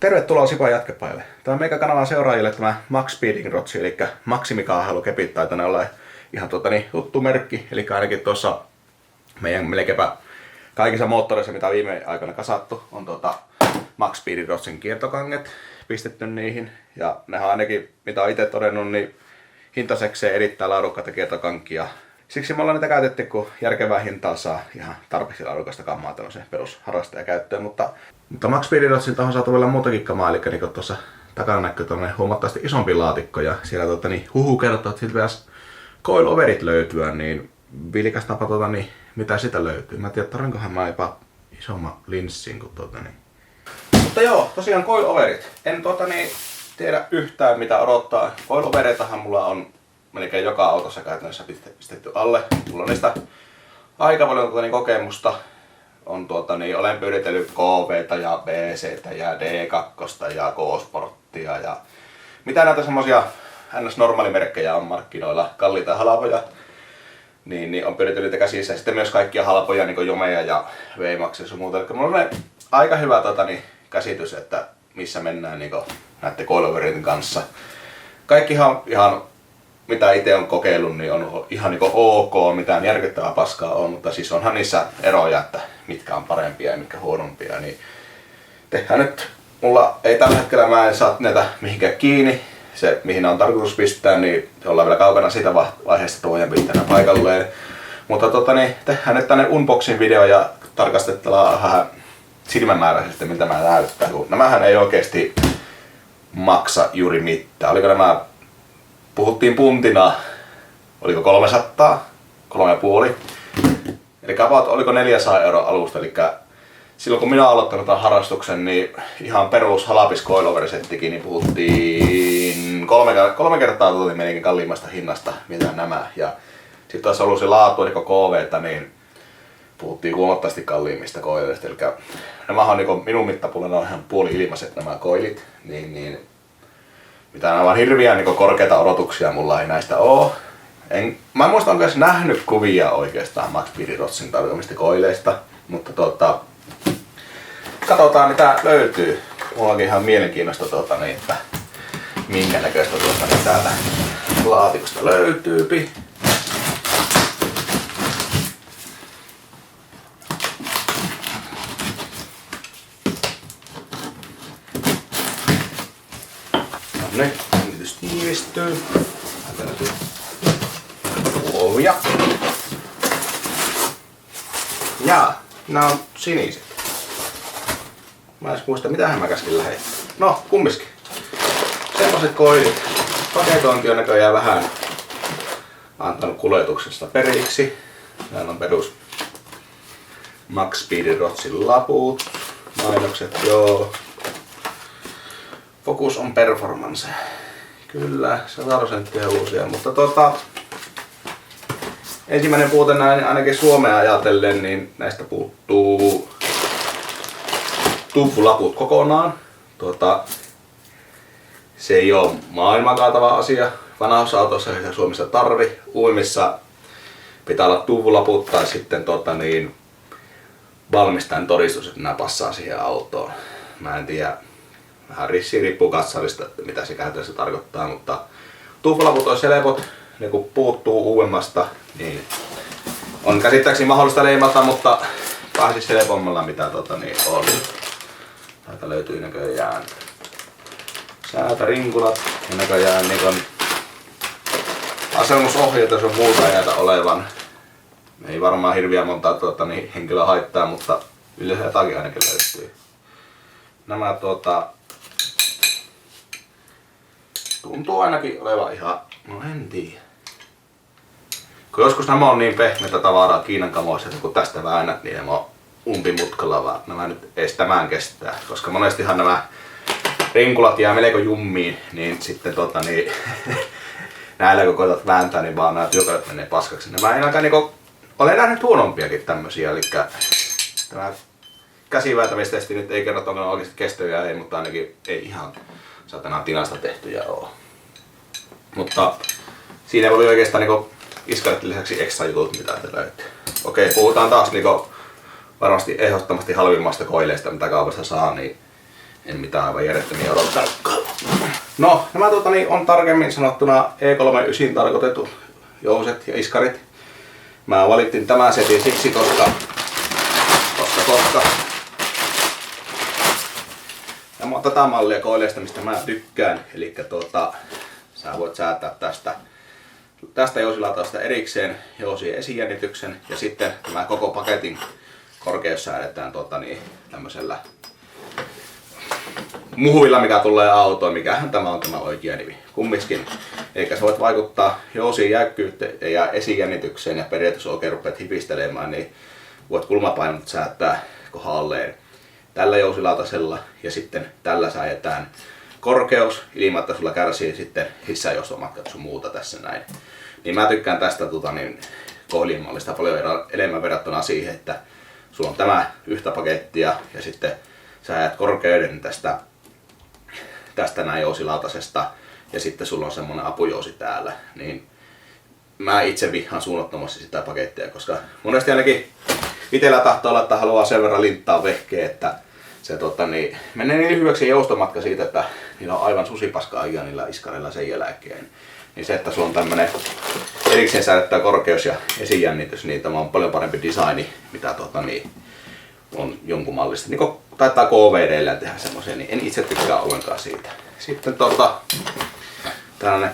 Tervetuloa Sipoon jatkepajalle. Tämä meikä kanavan seuraajille tämä Max Speeding Rotsi, eli maksimikaahailu-kepit taitaa olla ihan tuttu merkki. Eli ainakin tuossa meidän melkeinpä kaikissa moottoreissa, mitä viime aikoina kasattu, on Max Speeding Rotsin kiertokanget pistetty niihin. Ja nehän ainakin, mitä olen itse todennut, niin hintasekseen erittäin laadukkaita kiertokankia. Siksi me ollaan niitä käytetty, kun järkevää hintaa saa ihan tarpeeksi laadukasta kammaa tämmöiseen perusharrastajakäyttöön. Mutta Max Speeding Rotsilta on saatu vielä muutakin kamaa, eli niin tuossa takana näkyy huomattavasti isompi laatikko. Ja siellä huhu kertoo, että siltä pitäisi coiloverit löytyä, niin vilkastapa mitä sitä löytyy. Mä en tiedä, tarvinkohan mä jopa isomman linssin kuin Mutta joo, tosiaan coiloverit. En tiedä yhtään mitä odottaa. Coiloveritahan mulla on melkein joka autossa käytännössä pistetty alle. Mulla on niistä aika paljon kokemusta. Olen pyöritellyt KV:tä ja BC:tä ja D2 ja K-Sporttia ja mitä näitä semmosia NS-normaalimerkkejä on markkinoilla, kalliita ja halpoja. Niin on pyöritellyt niitä käsissä ja sitten myös kaikkia halpoja niin Jomeja ja V-Maxia ja muuta. Eli mulla on aika hyvä käsitys, että missä mennään niin näiden coiloverien kanssa. Kaikkihan ihan mitä itse on kokeillut, niin on ihan ok, mitään järkyttävää paskaa on, mutta siis onhan niissä eroja, että mitkä on parempia ja mitkä huonompia. Niin tehdään nyt, mulla ei tällä hetkellä mä en saa näitä mihinkään kiinni, se mihin on tarkoitus pistää, niin ollaan vielä kaukana siitä vaiheesta, että voidaan pistää paikalleen. Mutta tehdään nyt tänne unboxing video ja tarkastellaan vähän silmämääräisesti miltä mä näyttää, kun nämähän ei oikeesti maksa juuri mitään. Oliko nämä, puhuttiin puntina, oliko 300, 3,5. Eli oliko 400 € alusta. Eli silloin kun minä olen aloittanut tämän harrastuksen, niin ihan perus halapis coilover-settikin, niin puhuttiin kolme kertaa melkein kalliimmasta hinnasta, mitä nämä. Ja sitten taas ollut se laatu, eli KV:tä, niin puhuttiin huomattavasti kalliimmista koileista. Eli nämä on minun mittapuolella on ihan puoli-ilmaiset nämä koilit. Niin mitään aivan hirviä korkeita odotuksia mulla ei näistä oo. Mä en muista onko edes nähnyt kuvia oikeastaan Max Speeding Rotsin tarjoamista koileista. Mutta katsotaan mitä löytyy. Mulla onkin ihan mielenkiinnosta että minkä näköistä täältä laatikosta löytyypi. Ne yritys tiivistyy. Täältä löytyy luovia. Ja nämä on siniset. Mä en muista mitähän mä käskin lähettää. No kumminkin. Semmoset koilit. Paketointi on näköjään vähän antanut kuljetuksesta periksi. Täällä on perus Max Speeding Rotsin laput. Mainokset joo. Focus on performance. Kyllä, 100% uusia, mutta ensimmäinen puute näin ainakin Suomea ajatellen, niin näistä puuttuu tuffulaput kokonaan. Se ei ole maailman kaatava asia. Vanhoissa autoissa ei Suomessa tarvi. Uimissa pitää olla tuffulaput tai sitten valmistajan todistus, että nämä passaa siihen autoon. Mä en tiedä. Vähän riippuu katsarista, mitä se käytännössä tarkoittaa, mutta tuffulaput on helpot, ne kun puuttuu uudemmasta, niin on käsittääkseni mahdollista leimata, mutta vähän siis helpommalla mitä on. Täältä löytyy näköjään säätärinkulat ja näköjään asennusohjeet, jos on muuta näitä olevan. Ei varmaan hirviä monta henkilöä haittaa, mutta yleensä jotakin ainakin löytyy. Nämä tuntuu ainakin olevan ihan, no en tiedä. Kun joskus nämä on niin pehmeitä tavaraa Kiinan kamoissa, että kun tästä väännät, niin nämä on umpimutkalla, vaan nämä nyt edes tämän kestää. Koska monestihan nämä rinkulat jää melko jummiin, niin sitten näillä kun koetat vääntää, niin vaan nämä työkalut menee paskaksi. Nämä ei ainakaan olen nähnyt huonompiakin tämmösiä, eli tämä käsivääntämistesti nyt ei kerro, onko ne oikeasti kestäviä, ei, mutta ainakin ei ihan satanaan tinasta tehtyjä ole. Mutta siinä oli oikeastaan iskareiden lisäksi ekstra jutut, mitä täältä löytyy. Okei, puhutaan taas varmasti ehdottomasti halvimmasta koileista, mitä kaupasta saa, niin En mitään aivan järjettömiä odottanutkaan. No, nämä on tarkemmin sanottuna E39 tarkoitetut jouset ja iskarit. Mä valittiin tämän setin siksi, koska tämä on tätä mallia koileista, mistä mä tykkään. Eli sä voit säätää tästä jousilautasta erikseen jousien esijännityksen ja sitten tämä koko paketin korkeus säädetään tämmöisellä muhuvilla, mikä tulee autoon, mikähän tämä on tämä oikea nimi, kumminkin. Eli sä voit vaikuttaa jousien jäykkyyteen ja esijännitykseen ja periaatteessa oikein rupeat hipistelemään, niin voit kulmapainot säätää kohdalleen tällä jousilautasella ja sitten tällä säädetään korkeus ilman, että sulla kärsii sitten hissäjoustomatkat sun muuta tässä näin. Niin mä tykkään tästä koilimallista paljon enemmän verrattuna siihen, että sulla on tämä yhtä pakettia ja sitten sä ajat korkeuden tästä näin jousilautasesta ja sitten sulla on semmonen apujousi täällä. Niin mä itse vihaan suunnattomasti sitä pakettia, koska monesti ainakin itellä tahtoo olla, että haluaa sen verran linttaa vehkeä, että se menee niin lyhyeksi joustomatka siitä, että niillä on aivan susipaskaa ajaa niillä iskareilla sen jälkeen. Niin se, että sulla on tämmönen erikseen säädettävä korkeus ja esijännitys, niin tämä on paljon parempi designi, mitä on jonkun mallista. Niin kuin taitaa KVDllä tehdä semmosia, niin en itse tykkää ollenkaan siitä. Sitten tänne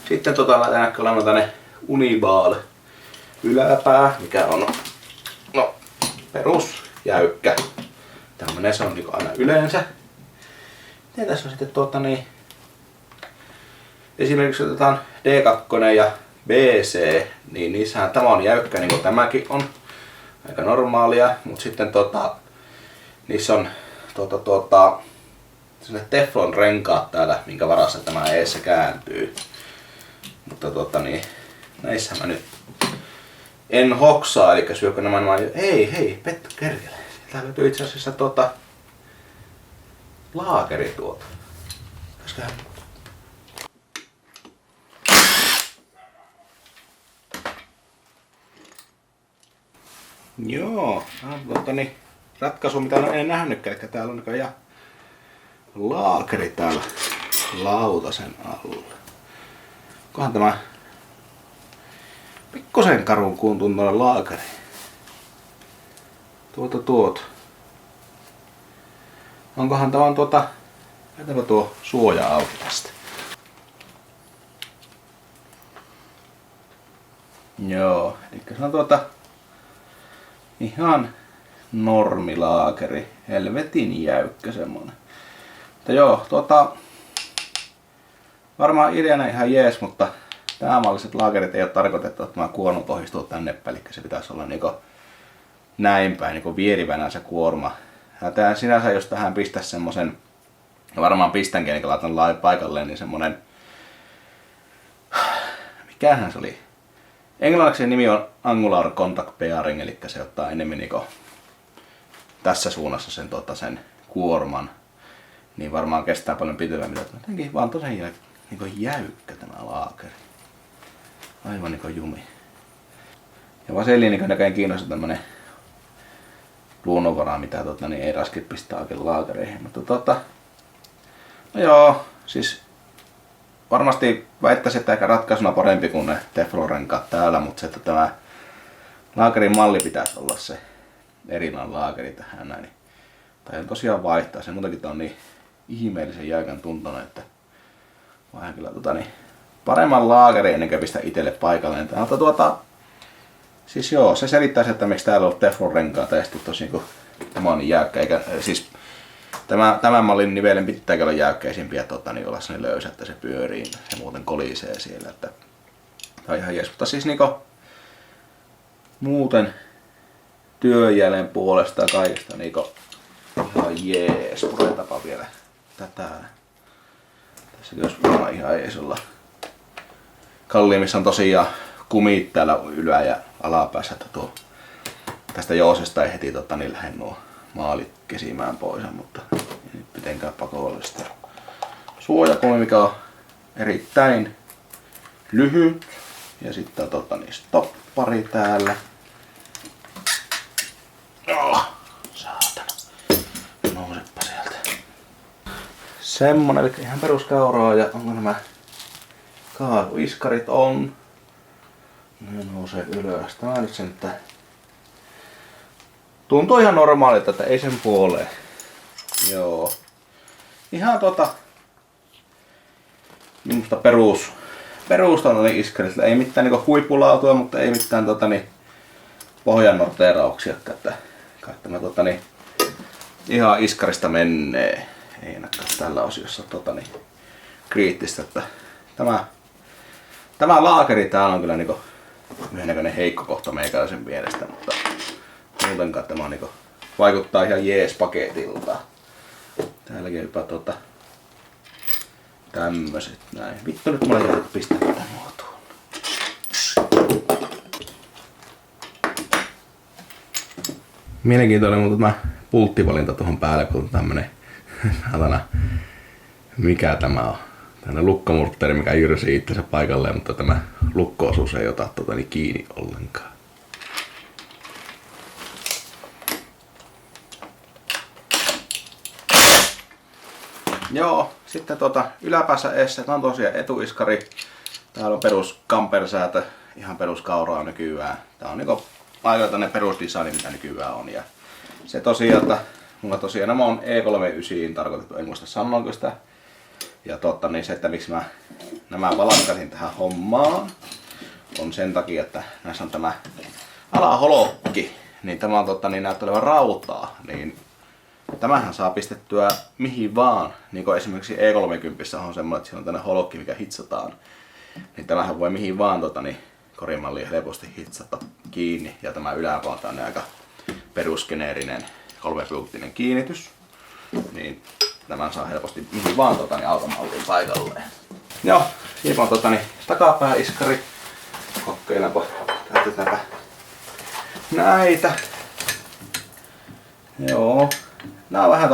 Sitten laitetaan tänne Uniball yläpää, mikä on perusjäykkä. Tämmönen se on niinku aina yleensä. Ja tässä on sitten esimerkiksi otetaan D2 ja BC, niin niissähän tämä on jäykkä, niin kuin tämäkin on. Aika normaalia, mutta sitten niissä on teflon renkaat täällä, minkä varassa tämä eessä kääntyy. Mutta näissä mä nyt en hoksaa, eli syökö nämä hei, Pettu kerkele. Täällä löytyy itse asiassa laakeri tuolta. Pitäisköhän? Joo, ratkaisu mitä en ole nähnytkään, eli täällä on näköjään laakeri täällä lautasen alla. Onkohan tämä pikkusen karun kuun tunnoinen laakeri? Onkohan tämä laitapa tuo suoja auki tästä. Joo, eli se on ihan normilaakeri, helvetin jäykkä semmonen. Mutta joo, varmaan ideana ihan jees, mutta tämä malliset laakerit ei ole tarkoitettu, että tämä kuorma kohdistuu tänne päin, eli se pitäisi olla näin päin, vierivänä se kuorma. Ja tää sinänsä, jos tähän pistäisi semmosen, varmaan pistänkin, eli laitan paikalleen, niin semmonen, mikähän se oli? Englanniksi nimi on Angular Contact Bearing, eli se ottaa enemmän tässä suunnassa sen kuorman. Niin varmaan kestää paljon pitempään, mitä jotenkin vaan tosi jäykkä tämä laakeri. Aivan jumi. Ja Vaseliin näköjään kiinnostaa tämmönen luonnonvara, mitä ei raskit pistää oikein laakereihin. Mutta no joo, siis varmasti väittäisin, että ehkä ratkaisuna parempi kuin ne teflonrenkaat täällä, mutta se, että tämä laakerin malli pitäisi olla se erilainen laakeri tähän näin. Tai tosiaan vaihtaa se, muutenkin tää on niin ihmeellisen jäykän tuntunut, että vaihan kyllä paremman laakerin ennen kuin pistä itselle paikalleen. Mutta siis joo, se selittäisi, että miksi täällä on teflonrenkaata ja sitten tosi tämä on niin jäykkä, eikä siis tämän mallin nivelen pitääkin olla jäykkäisimpiä olla se löysä, että se pyörii, se muuten kolisee siellä, että tämä on ihan jees, mutta siis muuten työjäljen puolesta ja kaikesta ihan jees, puretaanpa vielä tätä. Tässäkin olisi varmaan ihan jees olla. Kalliimmissa on tosiaan kumit täällä ylä- ja alapäässä, että tästä joosesta ei heti lähde nuo maalit kesimään pois, mutta ei mitenkään pakollista. Suojakumi, mikä on erittäin lyhyt Ja sitten stoppari täällä. Oh, saatana. Nousepa sieltä. Semmonen, eli ihan peruskauraa ja onko nämä kaasuiskarit on. Ne nousee ylös. Tämä nyt sen, että tuntuu ihan normaalilta, että ei sen puoleen. Joo. Ihan minusta perus iskarit. Ei mitään niinku huippulautua, mutta ei mitään pohjan norteerauksia. Että kai tämä ihan iskarista menee. Ei ainakaan tällä osiossa kriittistä. Että tämä laakeri täällä on kyllä niinku yhdennäköinen heikko kohta meikäläisen mielestä, mutta muutenkaan tämä niinku vaikuttaa ihan jees paketilta. Täälläkin jopa tämmöset näin. Vittu nyt mulla ei pistää tätä muotoon. Mielenkiintoinen mutta tämä pulttivalinta tuohon päälle, kun on tämmönen mikä tämä on? Tämmönen lukkomurtteri, mikä jyrsii itsensä paikalleen, mutta tämä lukkoosuus ei ota kiinni ollenkaan. Joo, sitten yläpäässä edessä, tämä on tosiaan etuiskari. Täällä on perus kampersäätö, ihan peruskauraa nykyään. Tää on niinku aika tämmönen perusdesign, mitä nykyään on. Ja se tosiaan, että mulla tosiaan nämä on E39 tarkoitettu, en muista sanoinko sitä. Ja niin se, että miksi mä nämä valakkasin tähän hommaan, on sen takia, että näissä on tämä alaholokki, niin tämä on näyttelevä rautaa, niin tämähän saa pistettyä mihin vaan. Niin kuin esimerkiksi E30 on semmoinen, että siinä on tämmöinen holokki, mikä hitsataan. Niin tämähän voi mihin vaan korimallia helposti hitsata kiinni. Ja tämä yläpää on tämmöinen aika perusgeneerinen 3-pulttinen kiinnitys. Niin tämän saa helposti mihin vaan automalliin paikalleen. Joo, siinä on takapääiskari. Kokeillaanpa, käytetäänpä näitä. Joo, nää on vähän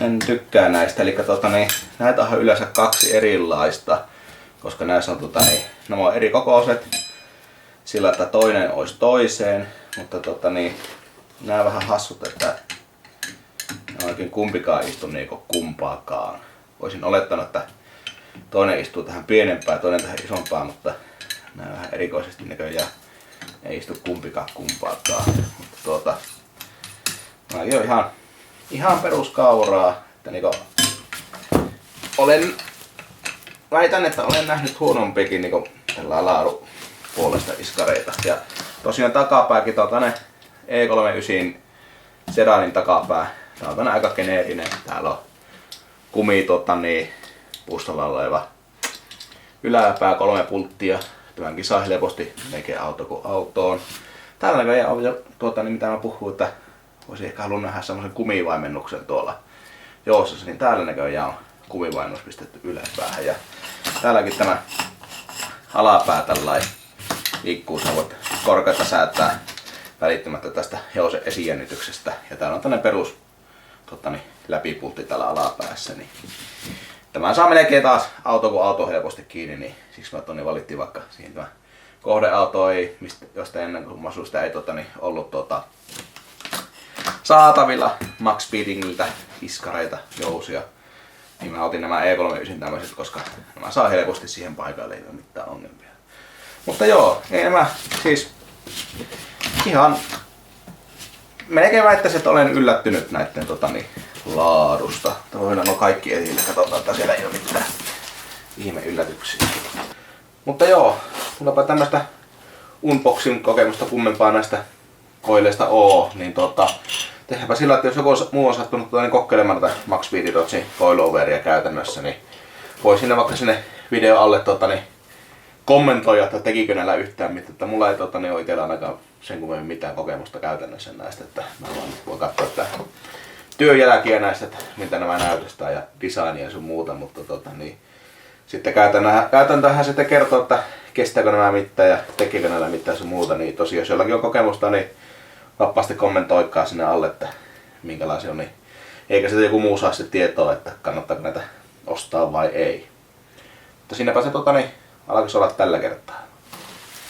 en tykkää näistä, eli näitä on yleensä kaksi erilaista, koska näissä on nämä on eri kokoiset, sillä että toinen olisi toiseen, mutta nää vähän hassut, että oikein kumpikaan istu niinku kumpaakaan. Voisin olettanut, että toinen istuu tähän pienempään ja toinen tähän isompaan, mutta nää vähän erikoisesti näköjään ei istu kumpikaan kumpaakaan. Mutta nämäkin on ihan peruskauraa. Että väitän, että olen nähnyt huonompikin tällä laadun puolesta iskareita. Ja tosiaan takapääkin E39 sedanin takapää. Tää on aika geneerinen. Täällä on kumi puustalla oleva yläpää 3 pulttia. Tämänkin saa helposti melkein auto kuin autoon. Täällä näköjään on mitä mä puhuin, että voisin ehkä halunnut nähdä semmosen kumivaimennuksen tuolla joussassa, niin täällä näköjään on kumivaimennus pistetty yläpäähän. Ja täälläkin tämä alapää tällainen liikkuu, sä voit korkeutta säätää välittymättä tästä jousen esijännityksestä. Ja täällä on tämmönen perus läpipultti täällä alapäässä. Niin tämä saa melkein taas auto kuin auto helposti kiinni, niin siksi mä valittiin vaikka siihen tämä kohdeauto ei, josta ennen kuin sitä ei ollut saatavilla Max Speedingiltä iskareita, jousia. Niin mä otin nämä E39 tämmöiset, koska nämä saa helposti siihen paikalle, ei ole mitään ongelmia. Mutta joo, ei nämä siis ihan melkein väittäisin, että olen yllättynyt näiden laadusta. Voidaan on kaikki esille, katsotaan, että siellä ei ole mitään ihme yllätyksiä. Mutta joo, mullapa tämmöstä unboxing kokemusta kummempaa näistä koileista niin tehdäänpä sillä, että jos joku muu on sattunut kokeilemaan tätä Max Speed Dodgen coiloveria käytännössä, niin voi sinne vaikka sinne video alle kommentoida, että tekikö näillä yhtään mitään. Että mulla ei ole itsellä ainakaan sen kummemmin mitään kokemusta käytännössä näistä, että mä voin katsoa että työjälkiä näistä, että miltä nämä näytöstää ja designia ja sun muuta, mutta sitten käytän tähän sitten kertoa, että kestääkö nämä mitään ja tekikö näillä mitään sun muuta, niin tosiaan jos jollakin on kokemusta, niin vapaasti kommentoikaa sinne alle, että minkälaisia on, niin eikä sitten joku muu saa sitten tietoa, että kannattaako näitä ostaa vai ei. Mutta sinnepä se alkaisi olla tällä kertaa.